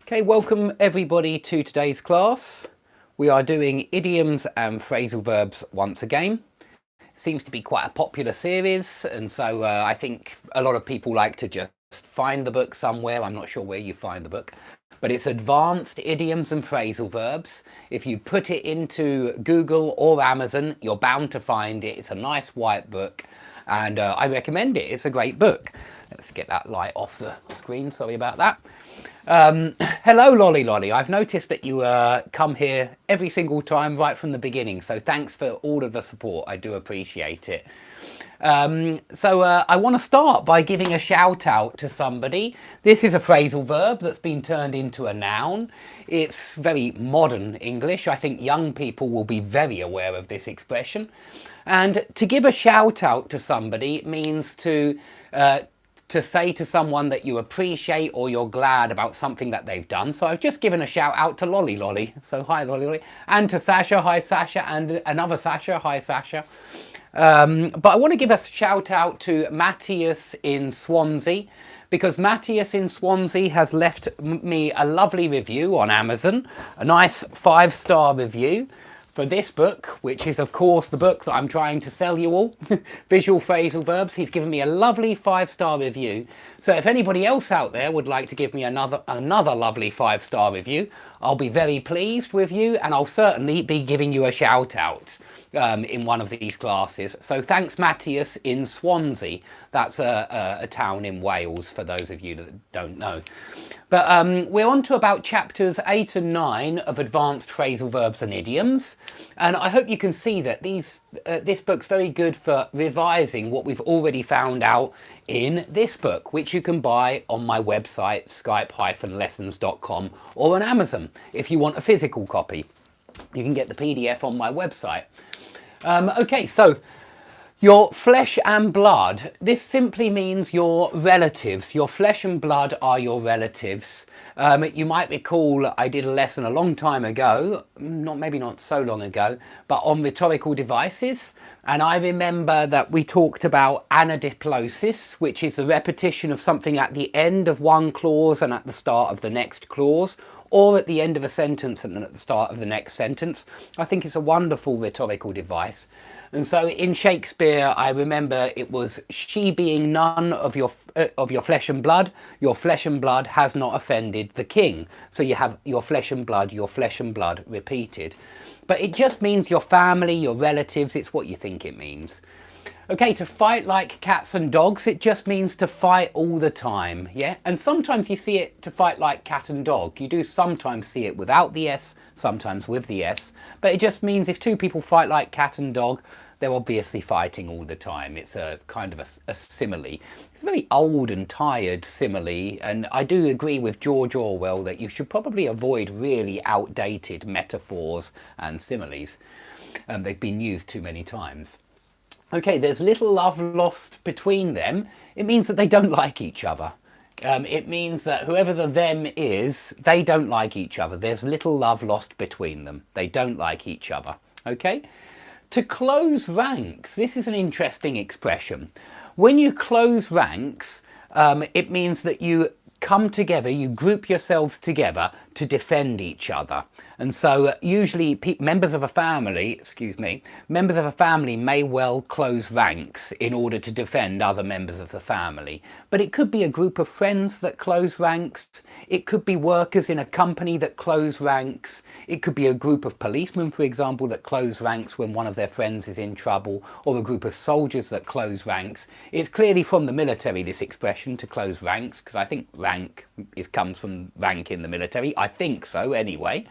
Okay, welcome everybody to today's class. We are doing idioms and phrasal verbs once again. It seems to be quite a popular series, and so I think a lot of people like to just find the book somewhere. I'm not sure where you find the book, but it's Advanced Idioms and Phrasal Verbs. If you put it into Google or Amazon, you're bound to find it. It's a nice white book, and I recommend it. It's a great book. Let's get that light off the screen. Sorry about that. Hello Lolly Lolly, I've noticed that you come here every single time right from the beginning, so thanks for all of the support. I do appreciate it. I want to start by giving a shout out to somebody. This is a phrasal verb that's been turned into a noun. It's very modern English. I think young people will be very aware of this expression. And to give a shout out to somebody means to say to someone that you appreciate or you're glad about something that they've done. So I've just given a shout out to Lolly Lolly. So hi Lolly Lolly. And to Sasha, hi Sasha, and another Sasha, hi Sasha. But I want to give a shout out to Matthias in Swansea, because Matthias in Swansea has left me a lovely review on Amazon, a nice 5-star review for this book, which is of course the book that I'm trying to sell you all, Visual Phrasal Verbs. He's given me a lovely 5-star review. So if anybody else out there would like to give me another lovely 5-star review, I'll be very pleased with you, and I'll certainly be giving you a shout out in one of these classes. So thanks Matthias in Swansea. That's a town in Wales, for those of you that don't know. But we're on to about chapters 8 and 9 of Advanced Phrasal Verbs and Idioms. And I hope you can see that this book's very good for revising what we've already found out in this book, which you can buy on my website, skype-lessons.com, or on Amazon if you want a physical copy. You can get the PDF on my website. Okay, so your flesh and blood. This simply means your relatives. Your flesh and blood are your relatives. You might recall I did a lesson a long time ago, maybe not so long ago, but on rhetorical devices. And I remember that we talked about anadiplosis, which is the repetition of something at the end of one clause and at the start of the next clause, or at the end of a sentence and then at the start of the next sentence. I think it's a wonderful rhetorical device. And so in Shakespeare, I remember it was, she being none of your flesh and blood has not offended the king. So you have your flesh and blood repeated. But it just means your family, your relatives. It's what you think it means. Okay, to fight like cats and dogs, it just means to fight all the time, yeah? And sometimes you see it to fight like cat and dog. You do sometimes see it without the S, sometimes with the S. But it just means if two people fight like cat and dog, they're obviously fighting all the time. It's a kind of a simile. It's a very old and tired simile, and I do agree with George Orwell that you should probably avoid really outdated metaphors and similes. They've been used too many times. Okay, there's little love lost between them. It means that they don't like each other. It means that whoever the them is, they don't like each other. There's little love lost between them. They don't like each other. Okay? To close ranks, this is an interesting expression. When you close ranks, it means that you come together, you group yourselves together to defend each other. And so usually members of a family may well close ranks in order to defend other members of the family. But it could be a group of friends that close ranks. It could be workers in a company that close ranks. It could be a group of policemen, for example, that close ranks when one of their friends is in trouble, or a group of soldiers that close ranks. It's clearly from the military, this expression, to close ranks, because I think rank comes from rank in the military. I think so, anyway.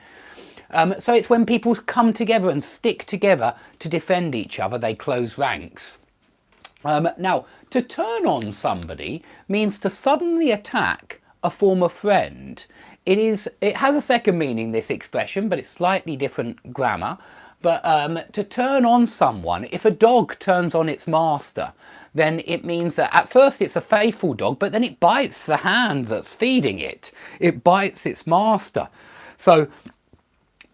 So it's when people come together and stick together to defend each other, they close ranks. Now, to turn on somebody means to suddenly attack a former friend. It has a second meaning, this expression, but it's slightly different grammar. But to turn on someone, if a dog turns on its master, then it means that at first it's a faithful dog, but then it bites the hand that's feeding it. It bites its master. So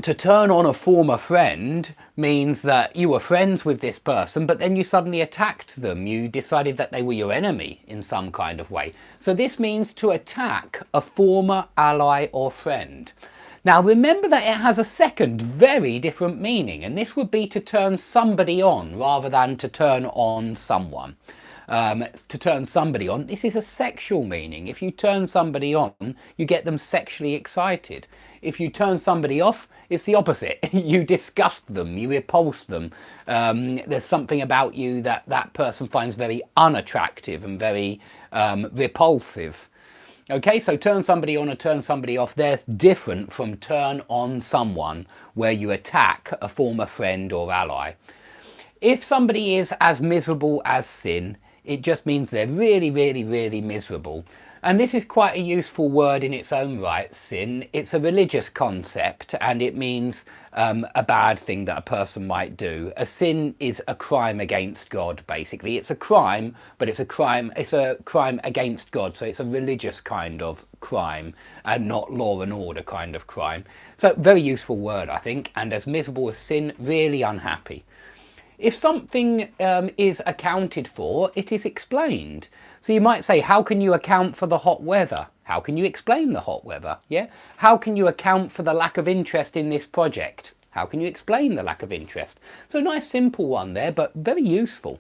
To turn on a former friend means that you were friends with this person, but then you suddenly attacked them. You decided that they were your enemy in some kind of way. So this means to attack a former ally or friend. Now remember that it has a second very different meaning, and this would be to turn somebody on rather than to turn on someone. To turn somebody on, this is a sexual meaning. If you turn somebody on, you get them sexually excited. If you turn somebody off, it's the opposite. You disgust them, you repulse them. There's something about you that that person finds very unattractive and very repulsive. Okay, so turn somebody on or turn somebody off, they're different from turn on someone, where you attack a former friend or ally. If somebody is as miserable as sin, it just means they're really, really, really miserable. And this is quite a useful word in its own right, sin. It's a religious concept, and it means a bad thing that a person might do. A sin is a crime against God, basically. It's a crime, but it's a crime against God, so it's a religious kind of crime and not law and order kind of crime. So very useful word, I think, and as miserable as sin, really unhappy. If something is accounted for, it is explained. So you might say, how can you account for the hot weather? How can you explain the hot weather? Yeah. How can you account for the lack of interest in this project? How can you explain the lack of interest? So a nice simple one there, but very useful.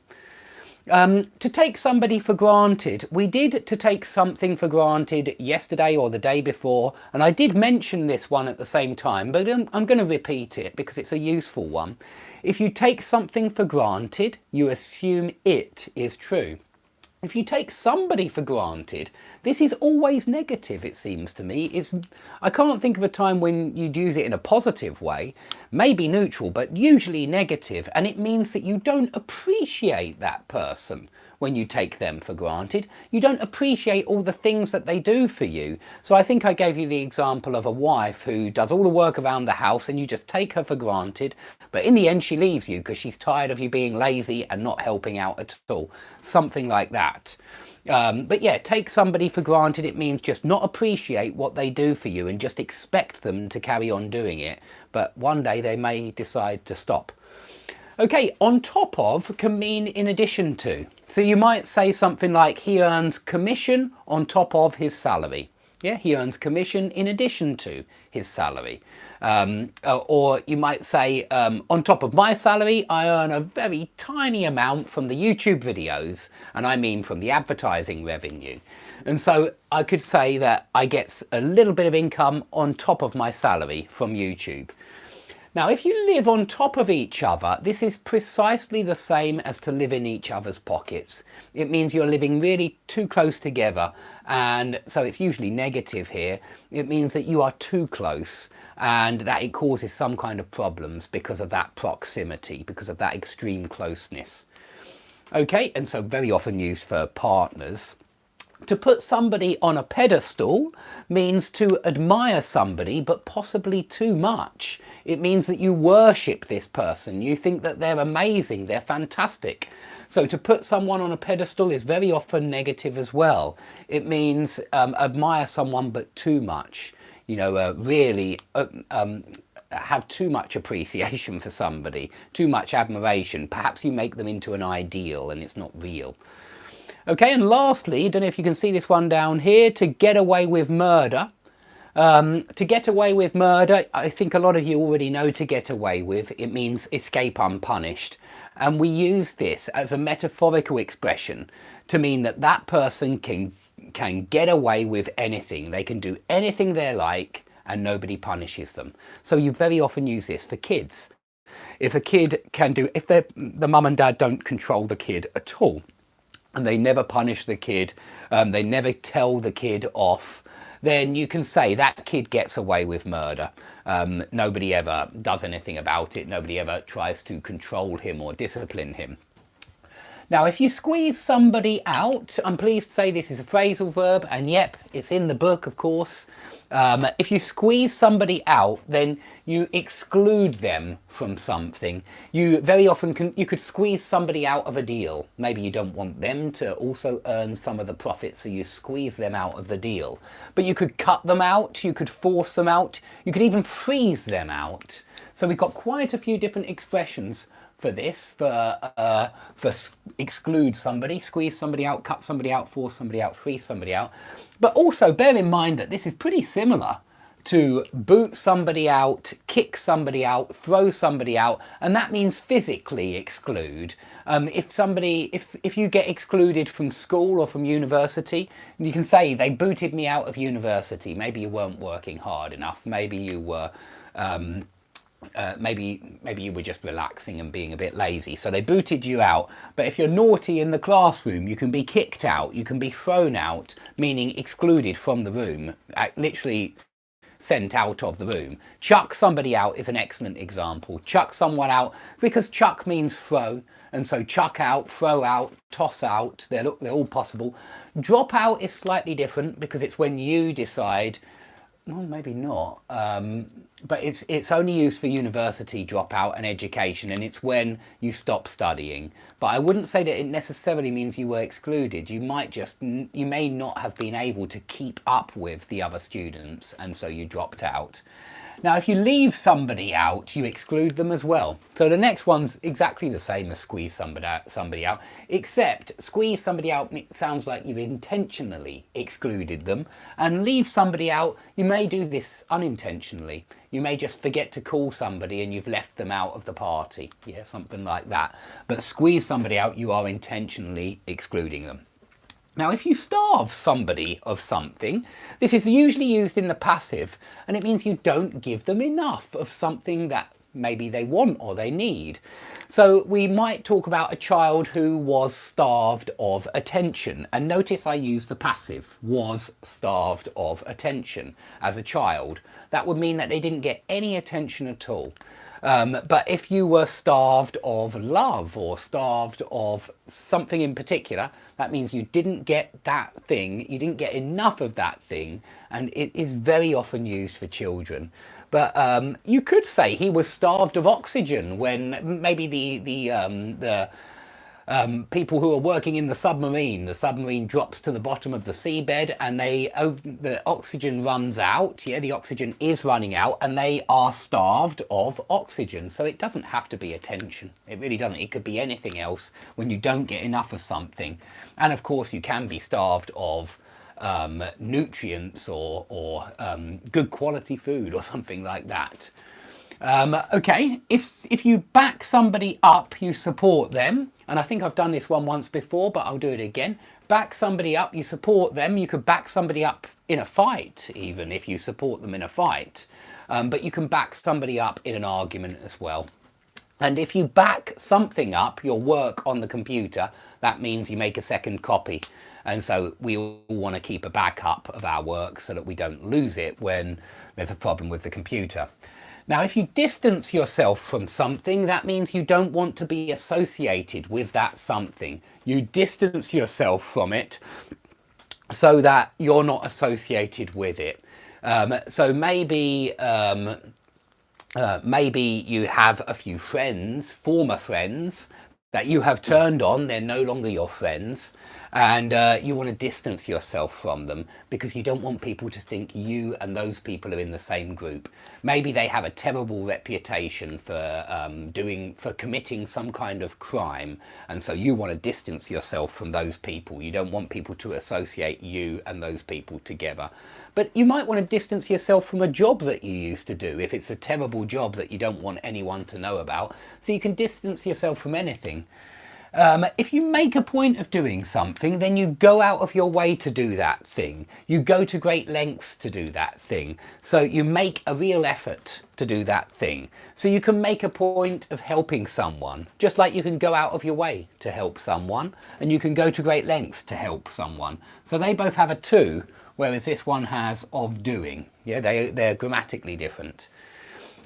To take somebody for granted. We did to take something for granted yesterday or the day before, and I did mention this one at the same time, but I'm going to repeat it because it's a useful one. If you take something for granted, you assume it is true. If you take somebody for granted, this is always negative, it seems to me. I can't think of a time when you'd use it in a positive way, maybe neutral, but usually negative, and it means that you don't appreciate that person when you take them for granted. You don't appreciate all the things that they do for you. So I think I gave you the example of a wife who does all the work around the house and you just take her for granted, but in the end she leaves you because she's tired of you being lazy and not helping out at all. Something like that. But yeah, take somebody for granted, it means just not appreciate what they do for you and just expect them to carry on doing it. But one day they may decide to stop. Okay, on top of can mean in addition to. So you might say something like, he earns commission on top of his salary. Yeah, he earns commission in addition to his salary. Or you might say, on top of my salary, I earn a very tiny amount from the YouTube videos, and I mean from the advertising revenue. And so I could say that I get a little bit of income on top of my salary from YouTube. Now, if you live on top of each other, this is precisely the same as to live in each other's pockets. It means you're living really too close together, and so it's usually negative here. It means that you are too close and that it causes some kind of problems because of that proximity, because of that extreme closeness. Okay, and so very often used for partners. To put somebody on a pedestal means to admire somebody, but possibly too much. It means that you worship this person. You think that they're amazing, they're fantastic. So to put someone on a pedestal is very often negative as well. It means admire someone, but too much. You know, really have too much appreciation for somebody, too much admiration. Perhaps you make them into an ideal and it's not real. Okay, and lastly, don't know if you can see this one down here, to get away with murder. To get away with murder, I think a lot of you already know to get away with. It means escape unpunished. And we use this as a metaphorical expression to mean that that person can get away with anything. They can do anything they like and nobody punishes them. So you very often use this for kids. If a kid can do, if the mum and dad don't control the kid at all, and they never punish the kid, they never tell the kid off, then you can say that kid gets away with murder. Nobody ever does anything about it. Nobody ever tries to control him or discipline him. Now, if you squeeze somebody out, I'm pleased to say this is a phrasal verb, and yep, it's in the book, of course. If you squeeze somebody out, then you exclude them from something. You very often you could squeeze somebody out of a deal. Maybe you don't want them to also earn some of the profit, so you squeeze them out of the deal. But you could cut them out, you could force them out, you could even freeze them out. So we've got quite a few different expressions for this, for exclude somebody, squeeze somebody out, cut somebody out, force somebody out, freeze somebody out. But also bear in mind that this is pretty similar to boot somebody out, kick somebody out, throw somebody out, and that means physically exclude. If you get excluded from school or from university, you can say they booted me out of university. Maybe you weren't working hard enough. Maybe you were maybe you were just relaxing and being a bit lazy, so they booted you out. But if you're naughty in the classroom, you can be kicked out, you can be thrown out, meaning excluded from the room, literally sent out of the room. Chuck somebody out is an excellent example. Chuck someone out, because chuck means throw, and so chuck out, throw out, toss out, they're all possible. Drop out is slightly different, because it's when you decide, well, maybe not, but it's only used for university dropout and education, and it's when you stop studying. But I wouldn't say that it necessarily means you were excluded. You may not have been able to keep up with the other students, and so you dropped out. Now, if you leave somebody out, you exclude them as well. So the next one's exactly the same as squeeze somebody out, except squeeze somebody out sounds like you've intentionally excluded them, and leave somebody out, you may do this unintentionally. You may just forget to call somebody and you've left them out of the party. Yeah, something like that. But squeeze somebody out, you are intentionally excluding them. Now, if you starve somebody of something, this is usually used in the passive, and it means you don't give them enough of something that maybe they want or they need. So we might talk about a child who was starved of attention, and notice I use the passive, was starved of attention as a child. That would mean that they didn't get any attention at all. But if you were starved of love or starved of something in particular, that means you didn't get that thing, you didn't get enough of that thing, and it is very often used for children. But you could say he was starved of oxygen when maybe the people who are working in the submarine drops to the bottom of the seabed, and the oxygen runs out. Yeah, the oxygen is running out, and they are starved of oxygen. So it doesn't have to be attention. It really doesn't. It could be anything else when you don't get enough of something. And of course, you can be starved of nutrients or good quality food or something like that. Okay, if you back somebody up, you support them. And I think I've done this one once before, but I'll do it again. Back somebody up, you support them. You could back somebody up in a fight, even if you support them in a fight. But you can back somebody up in an argument as well. And if you back something up, your work on the computer, that means you make a second copy. And so we all want to keep a backup of our work so that we don't lose it when there's a problem with the computer. Now, if you distance yourself from something, that means you don't want to be associated with that something. You distance yourself from it so that you're not associated with it. So maybe you have a few friends, former friends, that you have turned on, they're no longer your friends, and you want to distance yourself from them because you don't want people to think you and those people are in the same group. Maybe they have a terrible reputation for committing some kind of crime, and so you want to distance yourself from those people. You don't want people to associate you and those people together. But you might want to distance yourself from a job that you used to do if it's a terrible job that you don't want anyone to know about. So you can distance yourself from anything. If you make a point of doing something, then you go out of your way to do that thing. You go to great lengths to do that thing. So you make a real effort to do that thing. So you can make a point of helping someone, just like you can go out of your way to help someone, and you can go to great lengths to help someone. So they both have a to, whereas this one has of doing. Yeah, they're grammatically different.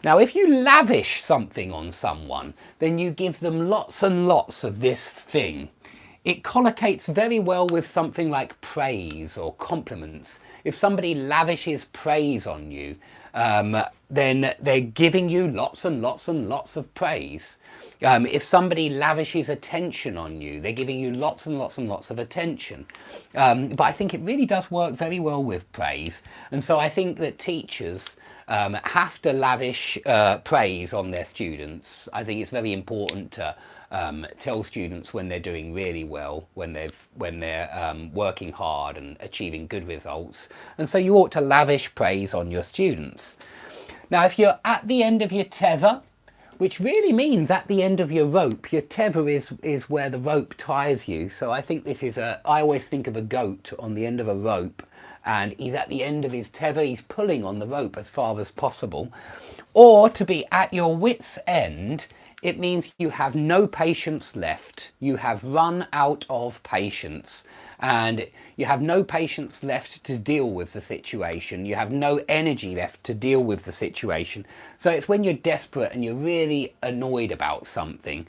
Now, if you lavish something on someone, then you give them lots and lots of this thing. It collocates very well with something like praise or compliments. If somebody lavishes praise on you, then they're giving you lots and lots and lots of praise. If somebody lavishes attention on you, they're giving you lots and lots and lots of attention. But I think it really does work very well with praise. And so I think that teachers have to lavish praise on their students. I think it's very important to tell students when they're doing really well, when they're working hard and achieving good results. And so you ought to lavish praise on your students. Now, if you're at the end of your tether, which really means at the end of your rope, your tether is where the rope ties you. So I think this is I always think of a goat on the end of a rope, and he's at the end of his tether, he's pulling on the rope as far as possible. Or to be at your wit's end, it means you have no patience left. You have run out of patience, and you have no patience left to deal with the situation. You have no energy left to deal with the situation. So it's when you're desperate and you're really annoyed about something.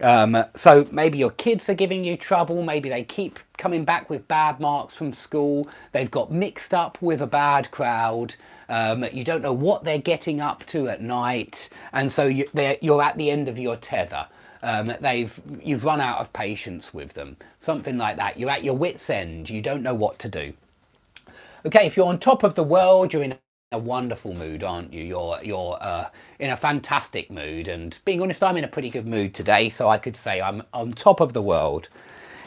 So maybe your kids are giving you trouble. Maybe they keep coming back with bad marks from school. They've got mixed up with a bad crowd. You don't know what they're getting up to at night. And so you're at the end of your tether. You've run out of patience with them, something like that. You're at your wit's end. You don't know what to do. Okay, if you're on top of the world, you're in a wonderful mood, aren't you? You're in a fantastic mood. And being honest, I'm in a pretty good mood today, so I could say I'm on top of the world.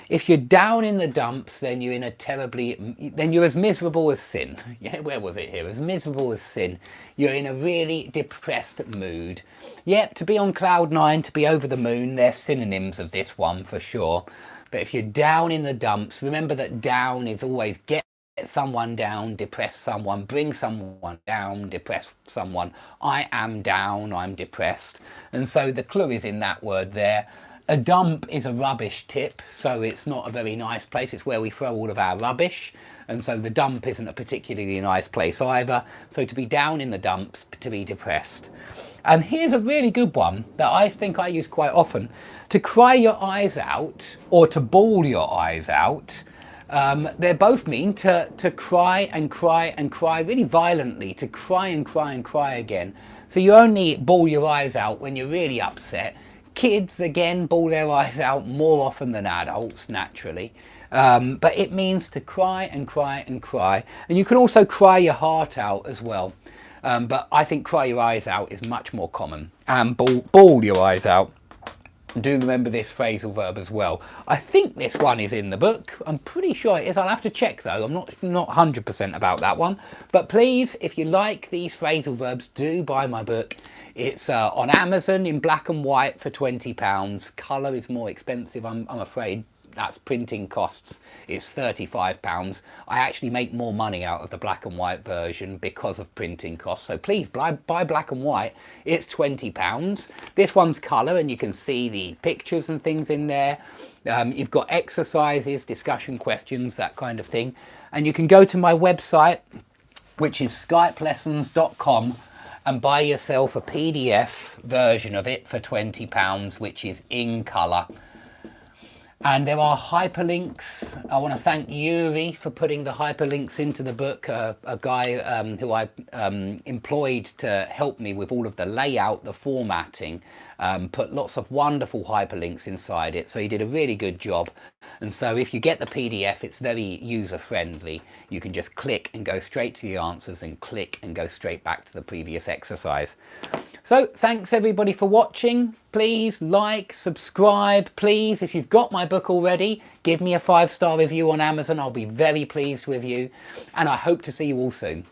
If you're down in the dumps, then you're you're as miserable as sin. Yeah, where was it here? As miserable as sin. You're in a really depressed mood. Yep, to be on cloud nine, to be over the moon, they're synonyms of this one for sure. But if you're down in the dumps, remember that down is always get someone down, depress someone, bring someone down, depress someone. I am down, I'm depressed. And so the clue is in that word there. A dump is a rubbish tip, so it's not a very nice place. It's where we throw all of our rubbish, and so the dump isn't a particularly nice place either. So to be down in the dumps, to be depressed. And here's a really good one that I think I use quite often. To cry your eyes out, or to bawl your eyes out, they both mean to cry and cry and cry really violently, to cry and cry and cry again. So you only bawl your eyes out when you're really upset. Kids, again, bawl their eyes out more often than adults, naturally. But it means to cry and cry and cry. And you can also cry your heart out as well. But I think cry your eyes out is much more common. And bawl your eyes out. Do remember this phrasal verb as well. I think this one is in the book. I'm pretty sure it is. I'll have to check though. I'm not 100% about that one. But please, if you like these phrasal verbs, do buy my book. It's on Amazon in black and white for £20. Colour is more expensive, I'm afraid. That's printing costs. It's £35. I actually make more money out of the black and white version because of printing costs. So please buy black and white. It's £20. This one's colour, and you can see the pictures and things in there. You've got exercises, discussion questions, that kind of thing. And you can go to my website, which is skypelessons.com, and buy yourself a PDF version of it for £20, which is in colour. And there are hyperlinks. I want to thank Yuri for putting the hyperlinks into the book, a guy who I employed to help me with all of the layout, the formatting, put lots of wonderful hyperlinks inside it. So he did a really good job. And so if you get the PDF, it's very user friendly. You can just click and go straight to the answers, and click and go straight back to the previous exercise. So thanks everybody for watching. Please like, subscribe, please. If you've got my book already, give me a 5-star review on Amazon. I'll be very pleased with you. And I hope to see you all soon.